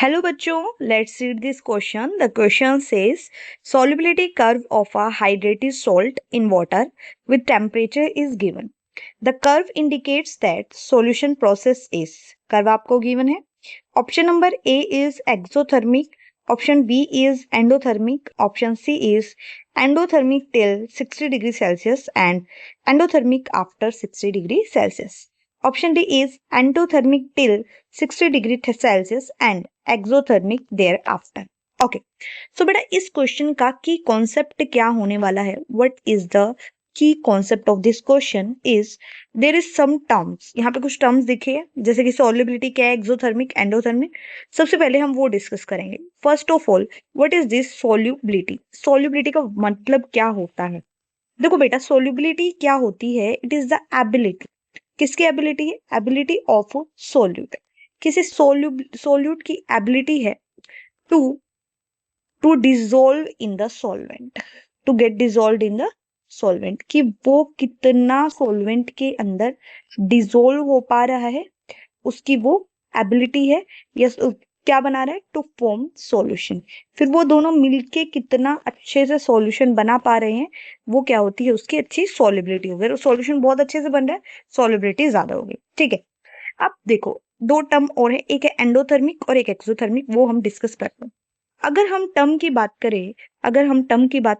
Hello बच्चों, let's read this question. The question says solubility curve of a hydrated salt in water with temperature is given. The curve indicates that solution process is. Curve आपको given है. Option number A is exothermic, option B is endothermic, option C is endothermic till 60 degree Celsius and endothermic after 60 degree Celsius. Option D is endothermic till 60 degree Celsius and exothermic thereafter. Okay, so बेटा इस question का की concept क्या होने वाला है? What is the key concept of this question is there is some terms. यहाँ पे कुछ टर्म्स दिखे हैं, जैसे कि सॉल्युबिलिटी क्या है, एक्सोथर्मिक, एंडोथर्मिक. सबसे पहले हम वो डिस्कस करेंगे. First of all, what is this solubility? Solubility का मतलब क्या होता है? देखो बेटा, सॉल्युबिलिटी क्या होती है? It is the ability. किसकी एबिलिटी है? Ability of solute. किसी सोल्यूट की एबिलिटी है to dissolve in the solvent, to get dissolve in the solvent, कि वो कितना सॉल्वेंट के अंदर डिसॉल्व हो पा रहा है, उसकी वो एबिलिटी है. यस, क्या बना रहा है? To form solution. फिर वो दोनों मिलके कितना अच्छे से सॉल्यूशन बना पा रहे हैं, वो क्या होती है? उसकी अच्छी सॉल्युबिलिटी हो गई. सॉल्यूशन बहुत अच्छे से बन रहा है, सॉल्युबिलिटी ज्यादा हो गई. ठीक है, अब देखो दो टर्म और है, एक है एंडोथर्मिक और एक एक्सोथर्मिक. वो हम डिस्कस करते हैं. अगर हम टर्म की बात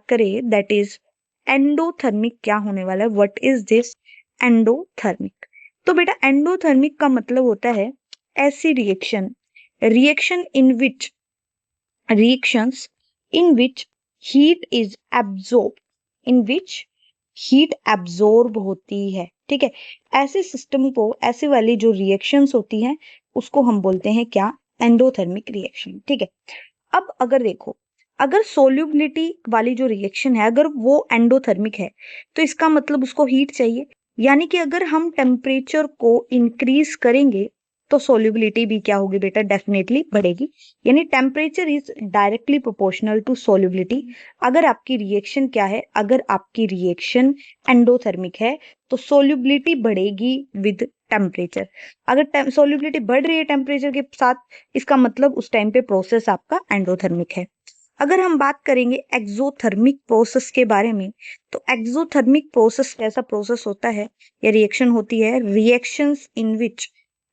करें दैट इज एंडोथर्मिक. क्या होने वाला है? What is this endothermic? तो बेटा एंडोथर्मिक का मतलब होता है ऐसी reactions in which heat is absorb, in which heat absorb होती है. ठीक है, ऐसे सिस्टम को, ऐसे वाली जो रिएक्शंस होती हैं, उसको हम बोलते हैं क्या? Endothermic reaction. ठीक है, अब अगर देखो, अगर सोल्यूबिलिटी वाली जो रिएक्शन है, अगर वो एंडोथर्मिक है, तो इसका मतलब उसको हीट चाहिए. यानी कि अगर हम टेम्परेचर को इंक्रीज करेंगे तो सोल्यूबिलिटी भी क्या होगी बेटा? डेफिनेटली बढ़ेगी. यानी temperature is directly proportional to solubility. अगर आपकी रिएक्शन क्या है? अगर आपकी रिएक्शन एंडोथर्मिक है तो सोल्यूबिलिटी बढ़ेगी विद टेम्परेचर. अगर सोल्यूबिलिटी बढ़ रही है टेम्परेचर के साथ, इसका मतलब उस टाइम पे प्रोसेस आपका एंडोथर्मिक है. अगर हम बात करेंगे एक्सोथर्मिक प्रोसेस के बारे में, तो एक्सोथर्मिक प्रोसेस कैसा प्रोसेस होता है या रिएक्शन होती है? रिएक्शंस इन विच,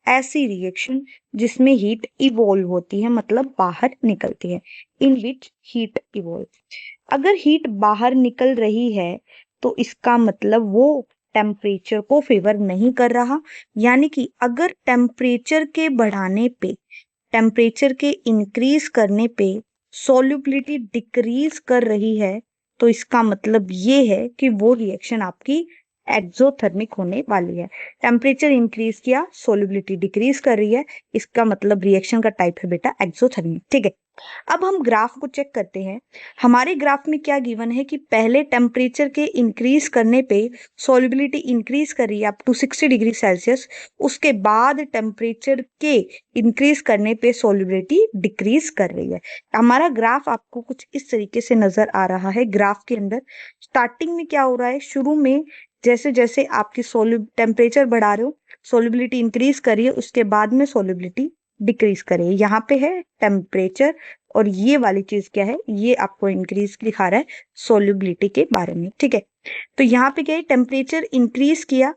ऐसी रिएक्शन जिसमें हीट इवॉल्व होती है, मतलब बाहर निकलती है. इन विच हीट इवॉल्व. अगर हीट बाहर निकल रही है तो इसका मतलब वो टेम्परेचर को फेवर नहीं कर रहा. यानी कि अगर टेम्परेचर के बढ़ाने पे, टेम्परेचर के इंक्रीज करने पे सॉल्युबिलिटी डिक्रीज कर रही है, तो इसका मतलब ये है कि वो रिएक्शन आपकी एक्सोथर्मिक होने वाली है. टेम्परेचर इंक्रीज किया, सॉल्युबिलिटी डिक्रीज कर रही है, इसका मतलब रिएक्शन का टाइप है बेटा एक्सोथर्मिक. ठीक है, अब हम ग्राफ को चेक करते हैं. हमारे ग्राफ में क्या गिवन है कि पहले टेम्परेचर के इंक्रीज करने पे सॉल्युबिलिटी इंक्रीज कर रही है अप टू 60 डिग्री सेल्सियस. उसके बाद टेम्परेचर के इंक्रीज करने पे सॉल्युबिलिटी डिक्रीज कर रही है. हमारा ग्राफ आपको कुछ इस तरीके से नजर आ रहा है. ग्राफ के अंदर स्टार्टिंग में क्या हो रहा है? शुरू में जैसे जैसे आपकी टेम्परेचर बढ़ा रहे हो, सॉल्युबिलिटी इंक्रीज करिए, उसके बाद में सॉल्युबिलिटी डिक्रीज करिए. यहाँ पे है टेम्परेचर और ये वाली चीज क्या है? ये आपको इंक्रीज दिखा रहा है सॉल्युबिलिटी के बारे में. ठीक है, तो यहाँ पे क्या है? टेम्परेचर इंक्रीज किया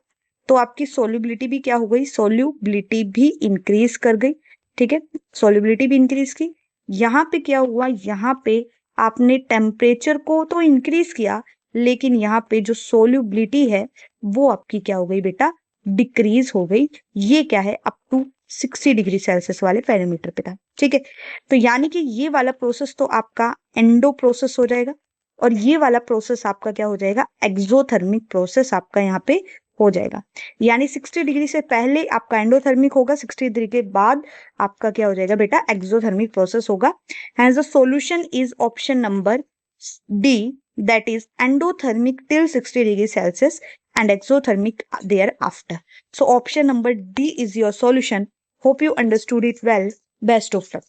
तो आपकी सॉल्युबिलिटी भी क्या हो गई? सॉल्युबिलिटी भी इंक्रीज कर गई. ठीक है, सॉल्युबिलिटी भी इंक्रीज की. यहाँ पे क्या हुआ? यहाँ पे आपने टेम्परेचर को तो इंक्रीज किया, लेकिन यहाँ पे जो सॉल्युबिलिटी है वो आपकी क्या हो गई बेटा? डिक्रीज हो गई. ये क्या है? अप टू 60 डिग्री सेल्सियस वाले पैरामीटर पे था. ठीक है, तो यानी कि ये वाला प्रोसेस तो आपका एंडो प्रोसेस हो जाएगा और ये वाला प्रोसेस आपका क्या हो जाएगा? एक्सोथर्मिक प्रोसेस आपका यहाँ पे हो जाएगा. यानी 60 डिग्री से पहले आपका एंडोथर्मिक होगा, 60 डिग्री के बाद आपका क्या हो जाएगा बेटा? एक्सोथर्मिक प्रोसेस होगा. Hence the solution is option number D, that is endothermic till 60 degree Celsius and exothermic thereafter. So option number D is your solution. Hope you understood it well. Best of luck.